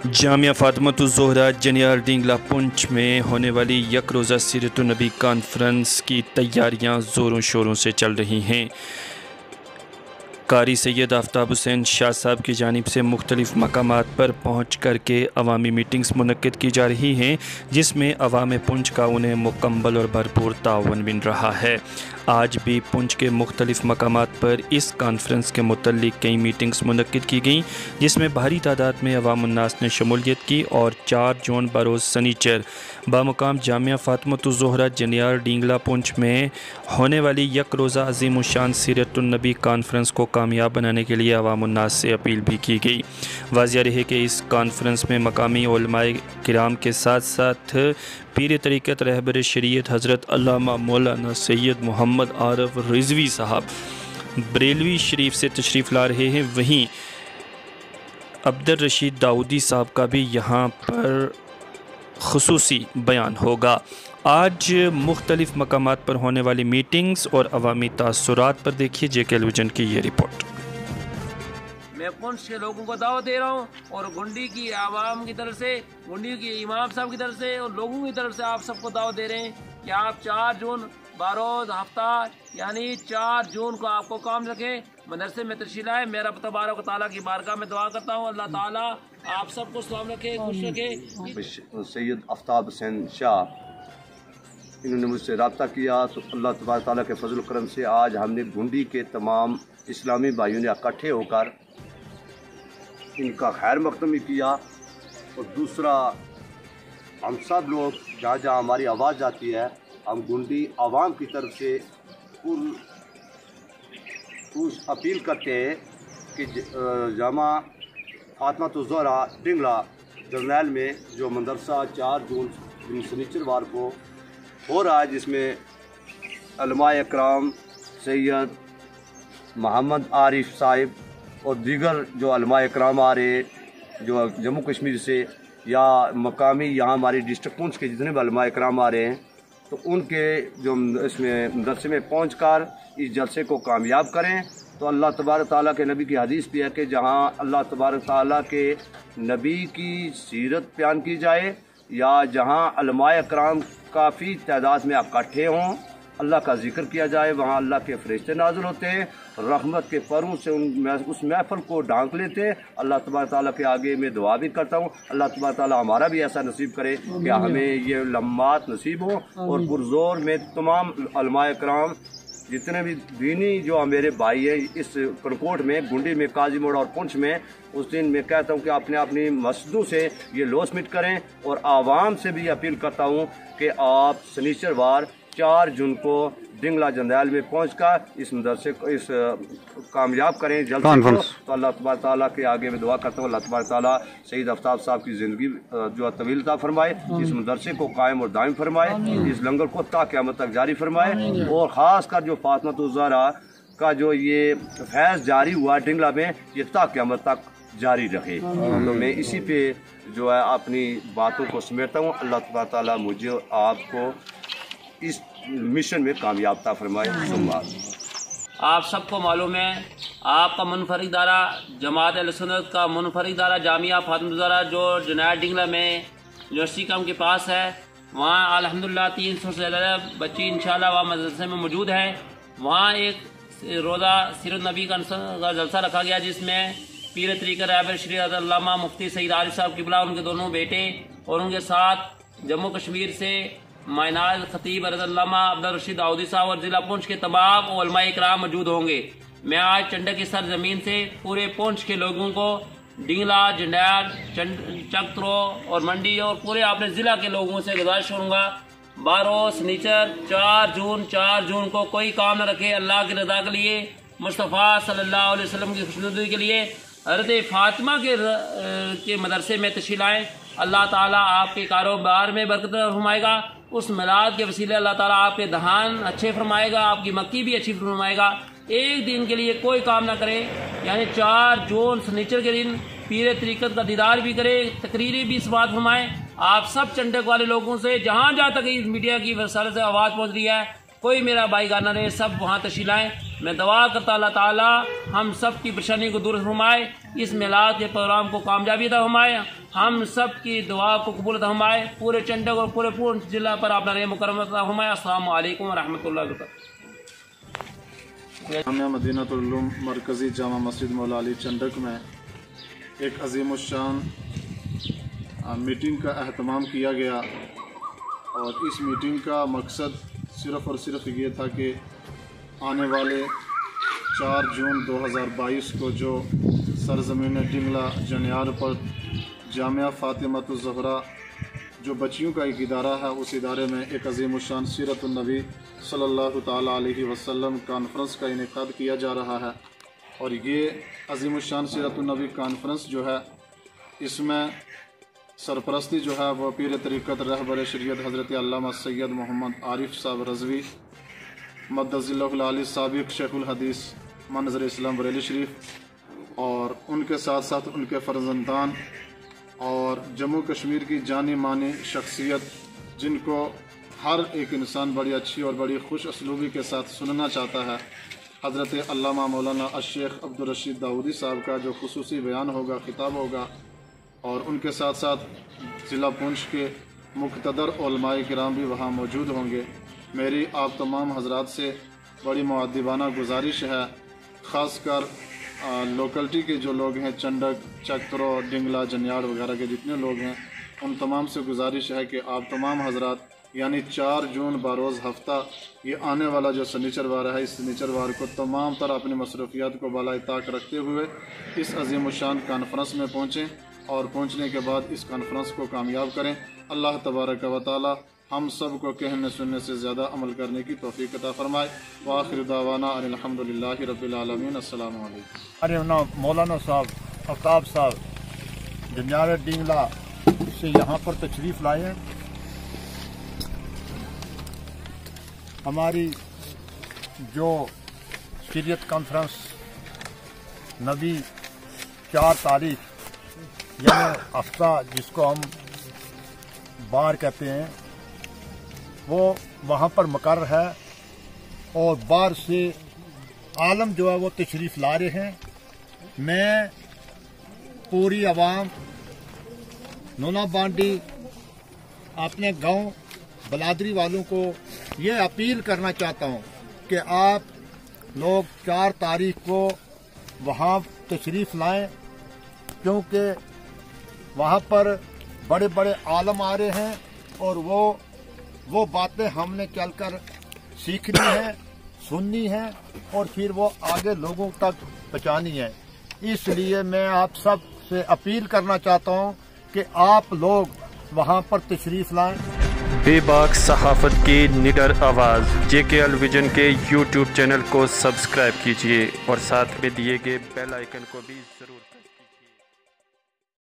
جامعہ فاطمۃ الزہرا جنیار ڈینگلا پنچ میں ہونے والی یک روزہ سیرت النبی کانفرنس کی تیاریاں زوروں شوروں سے چل رہی ہیں۔ قاری سید آفتاب حسین شاہ صاحب کی جانب سے مختلف مقامات پر پہنچ کر کے عوامی میٹنگز منعقد کی جا رہی ہیں، جس میں عوام پنچ کا انہیں مکمل اور بھرپور تعاون مل رہا ہے۔ آج بھی پنچ کے مختلف مقامات پر اس کانفرنس کے متعلق کئی میٹنگز منعقد کی گئیں، جس میں بھاری تعداد میں عوام الناس نے شمولیت کی اور 4 جون بروز سنیچر بامقام جامعہ فاطمۃ الزہرا جنیار ڈینگلا پنچ میں ہونے والی یک روزہ عظیم الشان سیرت النبی کانفرنس کو کامیاب بنانے کے لیے عوام الناس سے اپیل بھی کی گئی۔ واضح رہے کہ اس کانفرنس میں مقامی علماء کرام کے ساتھ ساتھ پیر طریقت رہبر شریعت حضرت علامہ مولانا سید محمد عارف رضوی صاحب بریلوی شریف سے تشریف لا رہے ہیں۔ وہیں عبدالرشید داؤدی صاحب کا بھی یہاں پر خصوصی بیان ہوگا۔ آج مختلف مقامات پر ہونے والی میٹنگز اور عوامی تاثرات پر دیکھیے جے کے ٹیلی ویژن کی یہ رپورٹ۔ میں پنچ کے لوگوں کو دعوت دے رہا ہوں اور گنڈی کی عوام کی طرف سے، گنڈی کی امام صاحب کی طرف سے اور لوگوں کی طرف سے آپ سب کو دعوت دے رہے ہیں کہ آپ 4 جون باروز ہفتہ یعنی 4 جون کو آپ کو کام رکھیں، مدرسے میں تشریف لائے۔ میرا تبارک و تعالیٰ کی بارگاہ میں دعا کرتا ہوں اللہ تعالیٰ آپ سب کو سلام رکھے، خوش رکھے۔ سید آفتاب حسین شاہ انہوں نے مجھ سے رابطہ کیا تو اللہ تبارک تعالیٰ کے فضل و کرم سے آج ہم نے گنڈی کے تمام اسلامی بھائیوں نے اکٹھے ہو کر ان کا خیر مقدم بھی کیا، اور دوسرا ہم سب لوگ جہاں جہاں ہماری آواز جاتی ہے ہم گنڈی عوام کی طرف سے اپیل کرتے ہیں کہ جامعہ فاطمۃ الزہرا ڈینگلا جرنیل میں جو مدرسہ 4 جون سنیچروار کو ہو رہا ہے، جس میں علماء اکرام سید محمد عارف صاحب اور دیگر جو علماء اکرام آ رہے جو جموں کشمیر سے یا مقامی یہاں ہماری ڈسٹرکٹ پونچھ کے جتنے بھی علماء اکرام آ رہے ہیں، تو ان کے جو اس میں مدرسے میں پہنچ کر اس جلسے کو کامیاب کریں۔ تو اللہ تبارک تعالیٰ کے نبی کی حدیث بھی ہے کہ جہاں اللہ تبارک تعالیٰ کے نبی کی سیرت بیان کی جائے یا جہاں علماء اکرام کافی تعداد میں اکٹھے ہوں، اللہ کا ذکر کیا جائے، وہاں اللہ کے فرشتے نازل ہوتے ہیں، رحمت کے پروں سے اس محفل کو ڈھانک لیتے۔ اللہ تبارک تعالیٰ کے آگے میں دعا بھی کرتا ہوں اللہ تبارک تعالیٰ ہمارا بھی ایسا نصیب کرے کہ ہمیں یہ لمحات نصیب ہوں، اور پرزور میں تمام علماء اکرام جتنے بھی دینی جو میرے بھائی ہیں اس کنکوٹ میں، گنڈی میں، قاضی موڑ اور پنچ میں، اس دن میں کہتا ہوں کہ اپنی مسجدوں سے یہ لوس مٹ کریں، اور عوام سے بھی اپیل کرتا ہوں کہ آپ سنیچروار 4 جون کو ڈینگلا جندیال میں پہنچ کر اس مدرسے کو اس کامیاب کریں جلسے کو۔ تو اللہ تبارک تعالیٰ کے آگے میں دعا کرتا ہوں اللہ تبارک تعالیٰ سید آفتاب صاحب کی زندگی جو طویل عطا فرمائے، اس مدرسے کو قائم اور دائم فرمائے، اس لنگر کو تا قیامت تک جاری فرمائے، اور خاص کر جو فاطمۃ الزہرا کا جو یہ فیض جاری ہوا ڈینگلا میں یہ تا قیامت تک جاری رہے۔ تو میں اسی پہ جو ہے اپنی باتوں کو سمیٹتا ہوں۔ اللہ تبارک تعالیٰ مجھے اور آپ کو اس مشن میں کامیاب عطا فرمائے۔ آپ سب کو معلوم ہے آپ کا منفرد ادارہ جماعت اہل سنت کا منفرد ادارہ جامعہ فاطمۃ الزہرا جو جنیار ڈینگلا میں یونیورسٹی کام کے پاس ہے، وہاں الحمدللہ 300 سے زیادہ بچی انشاءاللہ وہاں مدرسے میں موجود ہیں۔ وہاں ایک روزہ سیرت نبی کا جلسہ رکھا گیا، جس میں پیر طریقت رہبر شریعت علامہ مفتی سید عارف صاحب قبلہ، ان کے دونوں بیٹے اور ان کے ساتھ جموں کشمیر سے مائناز خطیب حضرت علامہ عبدالرشید داؤدی صاحب اور ضلع پونچھ کے تمام علماء اکرام موجود ہوں گے۔ میں آج چنڈے کی سرزمین سے پورے پونچھ کے لوگوں کو ڈینگلا، جنڈیال، چکترو اور منڈی اور پورے اپنے ضلع کے لوگوں سے گزارش کروں گا، باروز سنیچر 4 جون کو کوئی کام نہ رکھے، اللہ کی رضا کے لیے، مصطفیٰ صلی اللہ علیہ وسلم کی خوشنودی کے لیے حضرت فاطمہ کے مدرسے میں تشریف لائیں۔ اللہ تعالیٰ آپ کے کاروبار میں برکت فرمائے گا، اس میلاد کے وسیلے اللہ تعالیٰ آپ کے دہان اچھے فرمائے گا، آپ کی مکی بھی اچھی فرمائے گا۔ ایک دن کے لیے کوئی کام نہ کرے، یعنی 4 جون سنیچر کے دن پیر طریقت کا دیدار بھی کرے، تقریری بھی اس بات فرمائیں۔ آپ سب چنڈک والے لوگوں سے جہاں تک اس میڈیا کی وسائل سے آواز پہنچ رہی ہے، کوئی میرا بھائی گانا رہے، سب وہاں تشریف لائیں۔ میں دعا کرتا اللہ تعالیٰ ہم سب کی پریشانی کو دور فرمائے، اس میلاد کے پروگرام کو کامیابی عطا فرمائے، ہم سب کی دعا کو قبول عطا فرمائے، پورے چنڈک اور پورے ضلع پر آپ نے مکرم عطا فرمائے۔ السلام علیکم ورحمۃ اللہ وبرکاتہ۔ جامعہ مدینہ العلوم مرکزی جامع مسجد مولا علی چنڈک میں ایک عظیم الشان میٹنگ کا اہتمام کیا گیا، اور اس میٹنگ کا مقصد صرف اور صرف یہ تھا کہ آنے والے 4 جون 2022 کو جو سرزمین ڈنگلا جنیار پر جامعہ فاطمۃ الزہرا جو بچیوں کا ایک ادارہ ہے، اس ادارے میں ایک عظیم الشان سیرت النبی صلی اللہ تعالیٰ علیہ وسلم کانفرنس کا انعقاد کیا جا رہا ہے۔ اور یہ عظیم الشان سیرت النبی کانفرنس جو ہے، اس میں سرپرستی جو ہے وہ پیر طریقت رہبر شریعت حضرت علامہ سید محمد عارف صاحب رضوی مدظ اللہ العالی سابق شیخ الحدیث منظر اسلام بریلی شریف، اور ان کے ساتھ ساتھ ان کے فرزندان اور جموں کشمیر کی جانی مانی شخصیت جن کو ہر ایک انسان بڑی اچھی اور بڑی خوش اسلوبی کے ساتھ سننا چاہتا ہے، حضرت علامہ مولانا الشیخ عبدالرشید داؤدی صاحب کا جو خصوصی بیان ہوگا، خطاب ہوگا، اور ان کے ساتھ ساتھ ضلع پونچھ کے مقتدر علماء کرام بھی وہاں موجود ہوں گے۔ میری آپ تمام حضرات سے بڑی مؤدبانہ گزارش ہے، خاص کر لوکلٹی کے جو لوگ ہیں، چنڈک، چکترو، ڈنگلا، جنیاڑ وغیرہ کے جتنے لوگ ہیں، ان تمام سے گزارش ہے کہ آپ تمام حضرات یعنی 4 جون بروز ہفتہ یہ آنے والا جو سنیچروار ہے، اس سنیچروار کو تمام تر اپنی مصروفیات کو بالائے طاق رکھتے ہوئے اس عظیم الشان کانفرنس میں پہنچیں، اور پہنچنے کے بعد اس کانفرنس کو کامیاب کریں۔ اللہ تبارک و تعالی ہم سب کو کہنے سننے سے زیادہ عمل کرنے کی توفیق عطا فرمائے۔ وآخر دعوانا ان الحمدللہ رب العالمین۔ السلام علیکم۔ ارے مولانا صاحب آفتاب صاحب جنیار ڈنگلا سے یہاں پر تشریف لائے ہیں۔ ہماری جو شریعت کانفرنس نبی 4 تاریخ یعنی ہفتہ جس کو ہم بار کہتے ہیں، وہ وہاں پر مقرر ہے، اور باہر سے عالم جو ہے وہ تشریف لا رہے ہیں۔ میں پوری عوام نونا بانڈی اپنے گاؤں بلادری والوں کو یہ اپیل کرنا چاہتا ہوں کہ آپ لوگ 4 تاریخ کو وہاں تشریف لائیں، کیونکہ وہاں پر بڑے بڑے عالم آ رہے ہیں، اور وہ باتیں ہم نے چل کر سیکھنی ہیں، سننی ہیں، اور پھر وہ آگے لوگوں تک پہنچانی ہے۔ اس لیے میں آپ سب سے اپیل کرنا چاہتا ہوں کہ آپ لوگ وہاں پر تشریف لائیں۔ بے باک صحافت کی نڈر آواز JKL ویژن کے YouTube چینل کو سبسکرائب کیجیے، اور ساتھ میں دیے گئے بیل آئیکن کو بھی ضرور